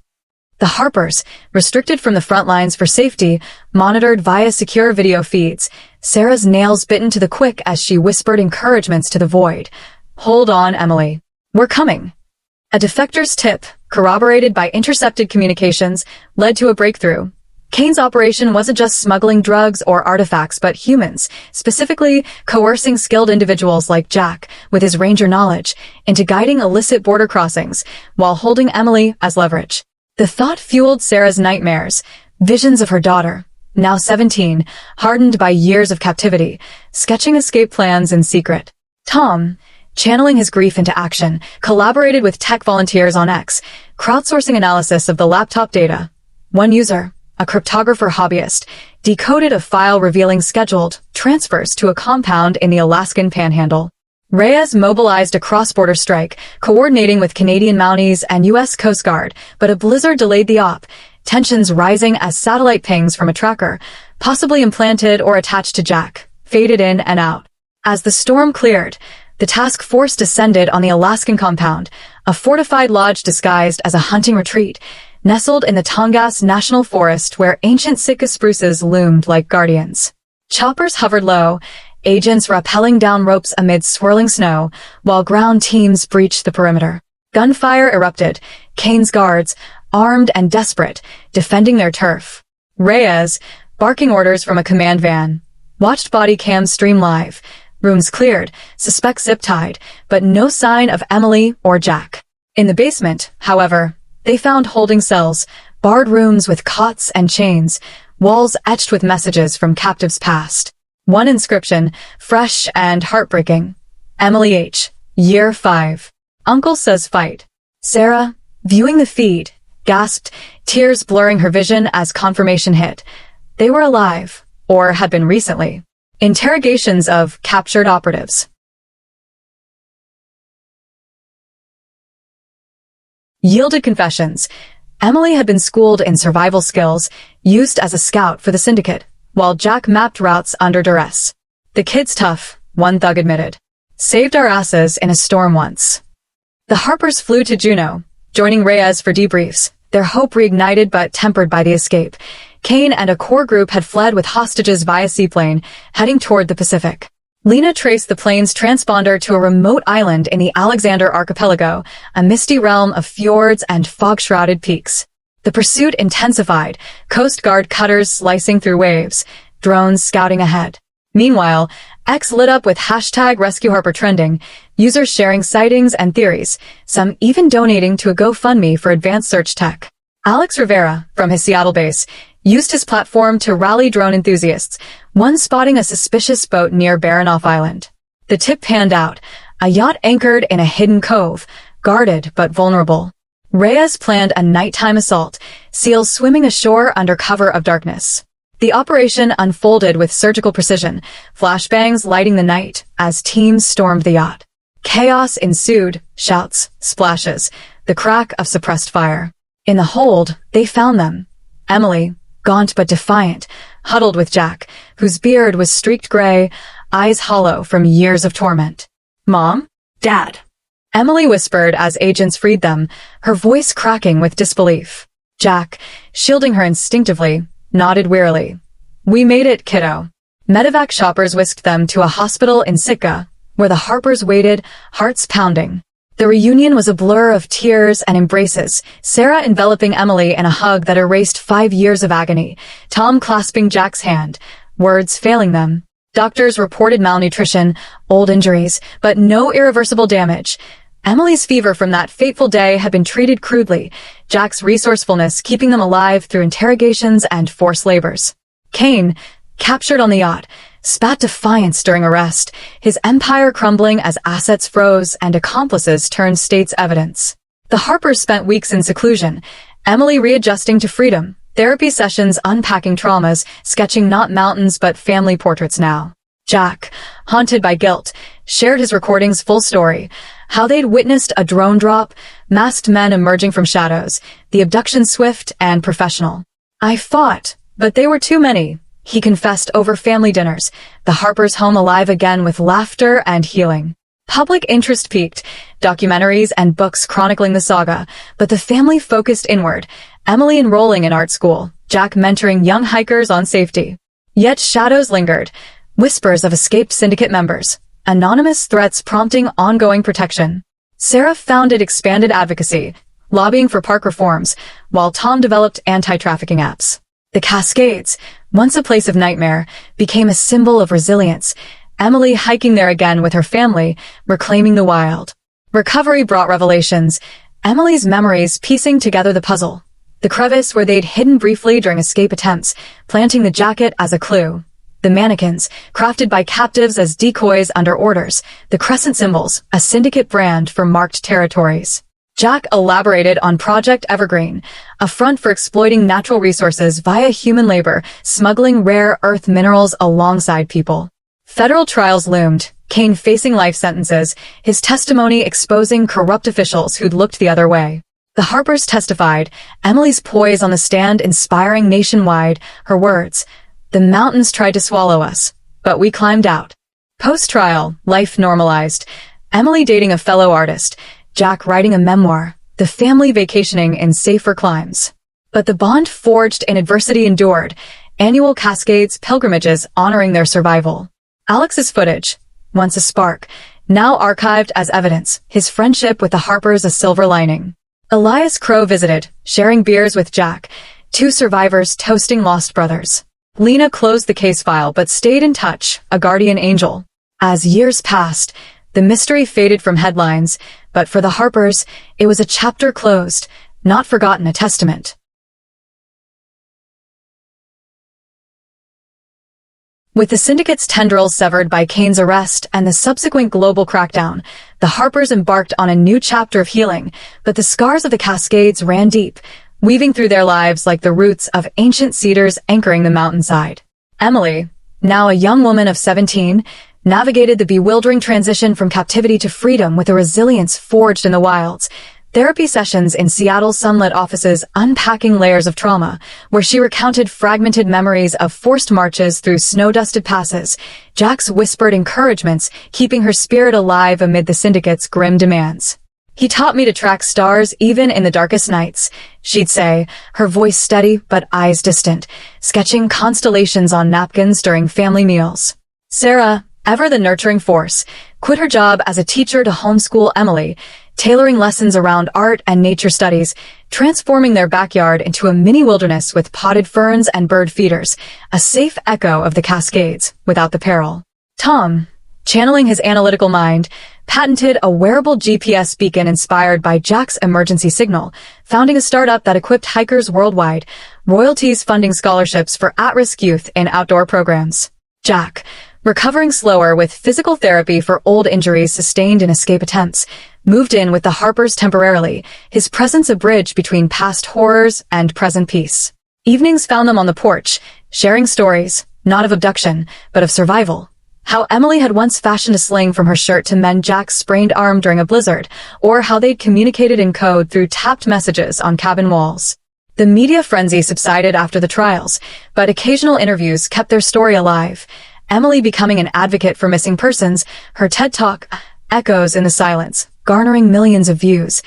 Speaker 1: The Harpers, restricted from the front lines for safety, monitored via secure video feeds, Sarah's nails bitten to the quick as she whispered encouragements to the void. "Hold on, Emily. We're coming." A defector's tip, corroborated by intercepted communications, led to a breakthrough. Kane's operation wasn't just smuggling drugs or artifacts, but humans, specifically coercing skilled individuals like Jack, with his ranger knowledge, into guiding illicit border crossings, while holding Emily as leverage. The thought fueled Sarah's nightmares, visions of her daughter, now 17, hardened by years of captivity, sketching escape plans in secret. Tom, channeling his grief into action, collaborated with tech volunteers on X, crowdsourcing analysis of the laptop data. One user, a cryptographer hobbyist, decoded a file revealing scheduled transfers to a compound in the Alaskan Panhandle. Reyes mobilized a cross-border strike, coordinating with Canadian Mounties and U.S. Coast Guard, but a blizzard delayed the op, tensions rising as satellite pings from a tracker, possibly implanted or attached to Jack, faded in and out. As the storm cleared, the task force descended on the Alaskan compound, a fortified lodge disguised as a hunting retreat, nestled in the Tongass National Forest where ancient Sitka spruces loomed like guardians. Choppers hovered low, agents rappelling down ropes amid swirling snow, while ground teams breached the perimeter. Gunfire erupted, Kane's guards, armed and desperate, defending their turf. Reyes, barking orders from a command van, watched body cams stream live. Rooms cleared, suspects zip-tied, but no sign of Emily or Jack. In the basement, however, they found holding cells, barred rooms with cots and chains, walls etched with messages from captives past. One inscription, fresh and heartbreaking. Emily H., Year 5. Uncle says fight. Sarah, viewing the feed, gasped, tears blurring her vision as confirmation hit. They were alive, or had been recently. Interrogations of captured operatives. Yielded confessions. Emily had been schooled in survival skills, used as a scout for the syndicate, while Jack mapped routes under duress. "The kid's tough," one thug admitted. "Saved our asses in a storm once." The Harpers flew to Juneau, joining Reyes for debriefs, their hope reignited but tempered by the escape. Kane and a core group had fled with hostages via seaplane, heading toward the Pacific. Lena traced the plane's transponder to a remote island in the Alexander Archipelago, a misty realm of fjords and fog-shrouded peaks. The pursuit intensified, Coast Guard cutters slicing through waves, drones scouting ahead. Meanwhile, X lit up with #RescueHarper trending, users sharing sightings and theories, some even donating to a GoFundMe for advanced search tech. Alex Rivera, from his Seattle base, used his platform to rally drone enthusiasts, one spotting a suspicious boat near Baranof Island. The tip panned out, a yacht anchored in a hidden cove, guarded but vulnerable. Reyes planned a nighttime assault, SEALs swimming ashore under cover of darkness. The operation unfolded with surgical precision, flashbangs lighting the night as teams stormed the yacht. Chaos ensued, shouts, splashes, the crack of suppressed fire. In the hold, they found them. Emily, gaunt but defiant, huddled with Jack, whose beard was streaked gray, eyes hollow from years of torment. "Mom? Dad?" Emily whispered as agents freed them, her voice cracking with disbelief. Jack, shielding her instinctively, nodded wearily. "We made it, kiddo." Medevac shoppers whisked them to a hospital in Sitka, where the Harpers waited, hearts pounding. The reunion was a blur of tears and embraces, Sarah enveloping Emily in a hug that erased 5 years of agony, Tom clasping Jack's hand, words failing them. Doctors reported malnutrition, old injuries, but no irreversible damage. Emily's fever from that fateful day had been treated crudely, Jack's resourcefulness keeping them alive through interrogations and forced labors. Kane, captured on the yacht, spat defiance during arrest, his empire crumbling as assets froze and accomplices turned state's evidence. The Harpers spent weeks in seclusion, Emily readjusting to freedom, therapy sessions unpacking traumas, sketching not mountains but family portraits now. Jack, haunted by guilt, shared his recording's full story, how they'd witnessed a drone drop, masked men emerging from shadows, the abduction swift and professional. "I fought, but they were too many," he confessed over family dinners, the Harpers home alive again with laughter and healing. Public interest peaked, documentaries and books chronicling the saga, but the family focused inward, Emily enrolling in art school, Jack mentoring young hikers on safety. Yet shadows lingered, whispers of escaped syndicate members, anonymous threats prompting ongoing protection. Sarah founded expanded advocacy, lobbying for park reforms, while Tom developed anti-trafficking apps. The Cascades, once a place of nightmare, became a symbol of resilience, Emily hiking there again with her family, reclaiming the wild. Recovery brought revelations, Emily's memories piecing together the puzzle. The crevice where they'd hidden briefly during escape attempts, planting the jacket as a clue. The mannequins, crafted by captives as decoys under orders, the crescent symbols, a syndicate brand for marked territories. Jack elaborated on Project Evergreen, a front for exploiting natural resources via human labor, smuggling rare earth minerals alongside people. Federal trials loomed, Kane facing life sentences, his testimony exposing corrupt officials who'd looked the other way. The Harpers testified, Emily's poise on the stand inspiring nationwide, her words, "The mountains tried to swallow us, but we climbed out." Post-trial, life normalized, Emily dating a fellow artist, Jack writing a memoir, the family vacationing in safer climes. But the bond forged in adversity endured, annual Cascades pilgrimages honoring their survival. Alex's footage, once a spark, now archived as evidence, his friendship with the Harpers a silver lining. Elias Crow visited, sharing beers with Jack, 2 survivors toasting lost brothers. Lena closed the case file but stayed in touch, a guardian angel. As years passed, the mystery faded from headlines, but for the Harpers, it was a chapter closed, not forgotten, a testament. With the syndicate's tendrils severed by Kane's arrest and the subsequent global crackdown, the Harpers embarked on a new chapter of healing, but the scars of the Cascades ran deep, weaving through their lives like the roots of ancient cedars anchoring the mountainside. Emily, now a young woman of 17, navigated the bewildering transition from captivity to freedom with a resilience forged in the wilds. Therapy sessions in Seattle's sunlit offices unpacking layers of trauma, where she recounted fragmented memories of forced marches through snow-dusted passes, Jack's whispered encouragements keeping her spirit alive amid the syndicate's grim demands. "He taught me to track stars even in the darkest nights," she'd say, her voice steady but eyes distant, sketching constellations on napkins during family meals. Sarah, ever the nurturing force, quit her job as a teacher to homeschool Emily, tailoring lessons around art and nature studies, transforming their backyard into a mini wilderness with potted ferns and bird feeders, a safe echo of the Cascades, without the peril. Tom, channeling his analytical mind, patented a wearable GPS beacon inspired by Jack's emergency signal, founding a startup that equipped hikers worldwide, royalties funding scholarships for at-risk youth in outdoor programs. Jack, recovering slower with physical therapy for old injuries sustained in escape attempts, moved in with the Harpers temporarily, his presence a bridge between past horrors and present peace. Evenings found them on the porch, sharing stories, not of abduction, but of survival. How Emily had once fashioned a sling from her shirt to mend Jack's sprained arm during a blizzard, or how they'd communicated in code through tapped messages on cabin walls. The media frenzy subsided after the trials, but occasional interviews kept their story alive. Emily becoming an advocate for missing persons, her TED Talk echoes in the silence, garnering millions of views,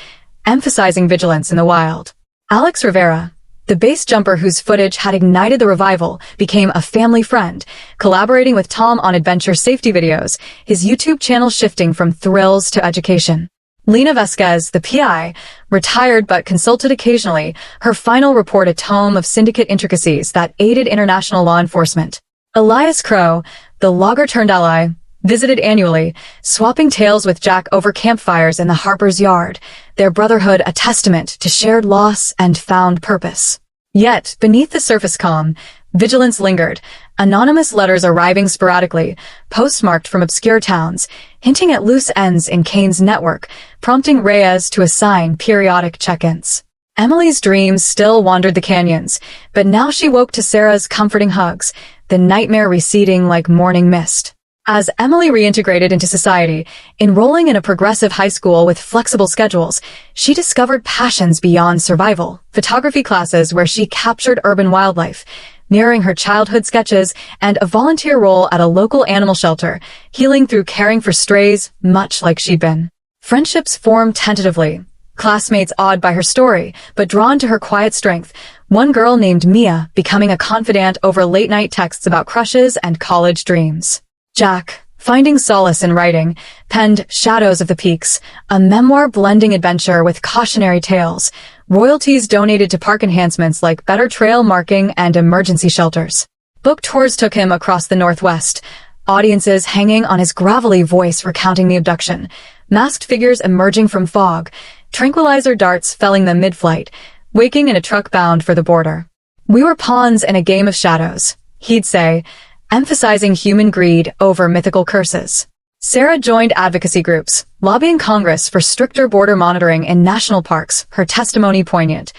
Speaker 1: emphasizing vigilance in the wild. Alex Rivera, the base jumper whose footage had ignited the revival, became a family friend, collaborating with Tom on adventure safety videos, his YouTube channel shifting from thrills to education. Lena Vasquez, the PI, retired but consulted occasionally, her final report a tome of syndicate intricacies that aided international law enforcement. Elias Crow, the logger-turned-ally, visited annually, swapping tales with Jack over campfires in the Harper's yard, their brotherhood a testament to shared loss and found purpose. Yet, beneath the surface calm, vigilance lingered, anonymous letters arriving sporadically, postmarked from obscure towns, hinting at loose ends in Kane's network, prompting Reyes to assign periodic check-ins. Emily's dreams still wandered the canyons, but now she woke to Sarah's comforting hugs, the nightmare receding like morning mist. As Emily reintegrated into society, enrolling in a progressive high school with flexible schedules, she discovered passions beyond survival, photography classes where she captured urban wildlife, mirroring her childhood sketches, and a volunteer role at a local animal shelter, healing through caring for strays, much like she'd been. Friendships formed tentatively, classmates awed by her story, but drawn to her quiet strength, one girl named Mia becoming a confidant over late-night texts about crushes and college dreams. Jack, finding solace in writing, penned Shadows of the Peaks, a memoir blending adventure with cautionary tales, royalties donated to park enhancements like better trail marking and emergency shelters. Book tours took him across the Northwest, audiences hanging on his gravelly voice recounting the abduction, masked figures emerging from fog, tranquilizer darts felling them mid-flight, waking in a truck bound for the border. "We were pawns in a game of shadows," he'd say, emphasizing human greed over mythical curses. Sarah joined advocacy groups, lobbying Congress for stricter border monitoring in national parks, her testimony poignant.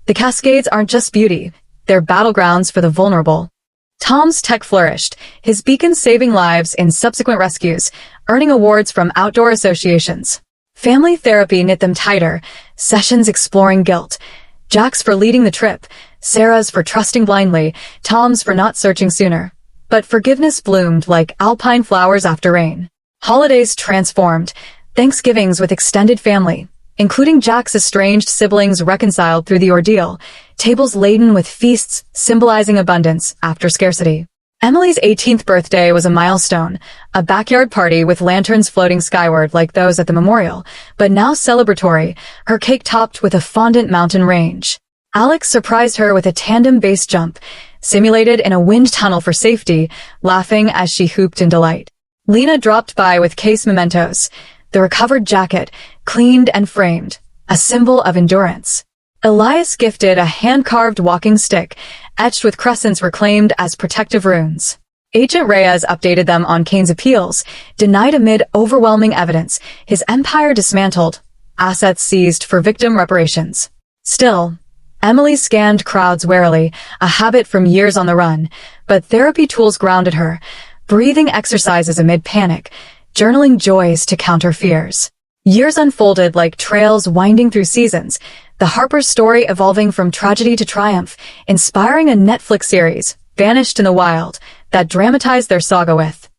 Speaker 1: The Cascades aren't just beauty, they're battlegrounds for the vulnerable. Tom's tech flourished, his beacon saving lives in subsequent rescues, earning awards from outdoor associations. Family therapy knit them tighter, sessions exploring guilt. Jack's for leading the trip, Sarah's for trusting blindly, Tom's for not searching sooner. But forgiveness bloomed like alpine flowers after rain. Holidays transformed, Thanksgivings with extended family, including Jack's estranged siblings reconciled through the ordeal, tables laden with feasts symbolizing abundance after scarcity. Emily's 18th birthday was a milestone, a backyard party with lanterns floating skyward like those at the memorial, but now celebratory, her cake topped with a fondant mountain range. Alex surprised her with a tandem base jump, simulated in a wind tunnel for safety, laughing as she hooped in delight. Lena dropped by with case mementos, the recovered jacket, cleaned and framed, a symbol of endurance. Elias gifted a hand-carved walking stick, etched with crescents reclaimed as protective runes. Agent Reyes updated them on Kane's appeals, denied amid overwhelming evidence, his empire dismantled, assets seized for victim reparations. Still, Emily scanned crowds warily, a habit from years on the run, but therapy tools grounded her, breathing exercises amid panic, journaling joys to counter fears. Years unfolded like trails winding through seasons, the Harper's story evolving from tragedy to triumph, inspiring a Netflix series, Vanished in the Wild, that dramatized their saga with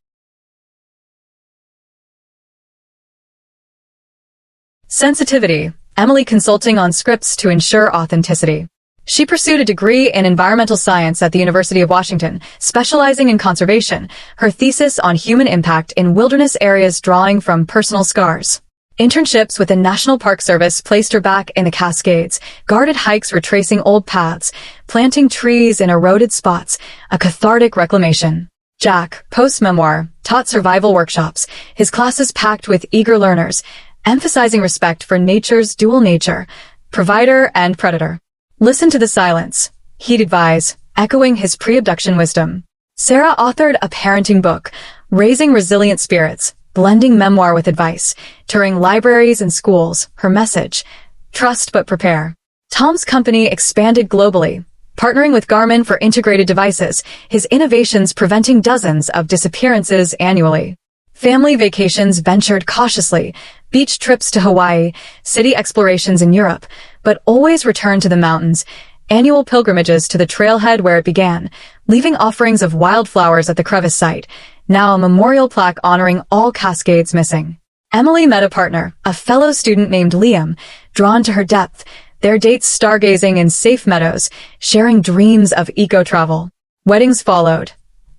Speaker 1: sensitivity, Emily consulting on scripts to ensure authenticity. She pursued a degree in environmental science at the University of Washington, specializing in conservation, her thesis on human impact in wilderness areas drawing from personal scars. Internships with the National Park Service placed her back in the Cascades, guarded hikes retracing old paths, planting trees in eroded spots, a cathartic reclamation. Jack, post-memoir, taught survival workshops, his classes packed with eager learners, emphasizing respect for nature's dual nature, provider and predator. Listen to the silence, he'd advise, echoing his pre-abduction wisdom. Sarah authored a parenting book, Raising Resilient Spirits, blending memoir with advice, touring libraries and schools, her message, trust but prepare. Tom's company expanded globally, partnering with Garmin for integrated devices, his innovations preventing dozens of disappearances annually. Family vacations ventured cautiously, beach trips to Hawaii, city explorations in Europe, but always returned to the mountains, annual pilgrimages to the trailhead where it began, leaving offerings of wildflowers at the crevice site, now a memorial plaque honoring all Cascades missing. Emily met a partner, a fellow student named Liam, drawn to her depth, their dates stargazing in safe meadows, sharing dreams of eco-travel. Weddings followed.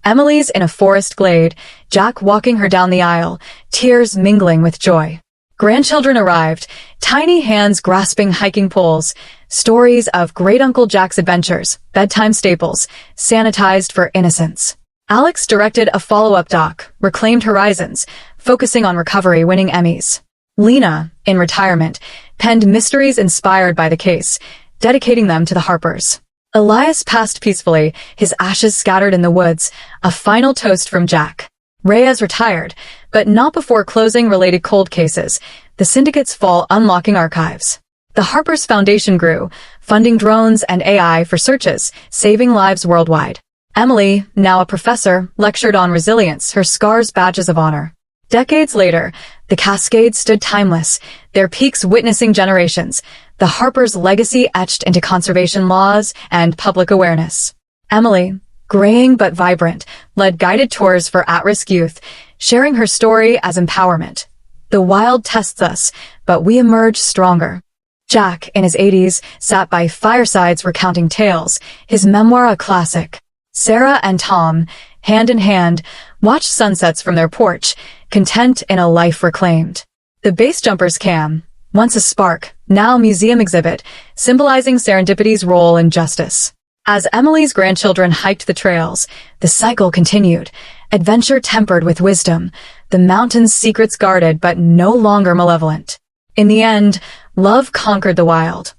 Speaker 1: Emily's in a forest glade, Jack walking her down the aisle, tears mingling with joy. Grandchildren arrived, tiny hands grasping hiking poles, stories of Great-Uncle Jack's adventures, bedtime staples, sanitized for innocence. Alex directed a follow-up doc, Reclaimed Horizons, focusing on recovery, winning Emmys. Lena, in retirement, penned mysteries inspired by the case, dedicating them to the Harpers. Elias passed peacefully, his ashes scattered in the woods, a final toast from Jack. Reyes retired, but not before closing related cold cases, the syndicate's fall unlocking archives. The Harpers Foundation grew, funding drones and AI for searches, saving lives worldwide. Emily, now a professor, lectured on resilience, her scars badges of honor. Decades later, the Cascades stood timeless, their peaks witnessing generations, the Harpers' legacy etched into conservation laws and public awareness. Emily, graying but vibrant, led guided tours for at-risk youth, sharing her story as empowerment. The wild tests us, but we emerge stronger. Jack, in his 80s, sat by firesides recounting tales, his memoir a classic. Sarah and Tom, hand in hand, watched sunsets from their porch, content in a life reclaimed. The base jumpers cam, once a spark, now museum exhibit, symbolizing serendipity's role in justice. As Emily's grandchildren hiked the trails, the cycle continued, adventure tempered with wisdom, the mountain's secrets guarded but no longer malevolent. In the end, love conquered the wild.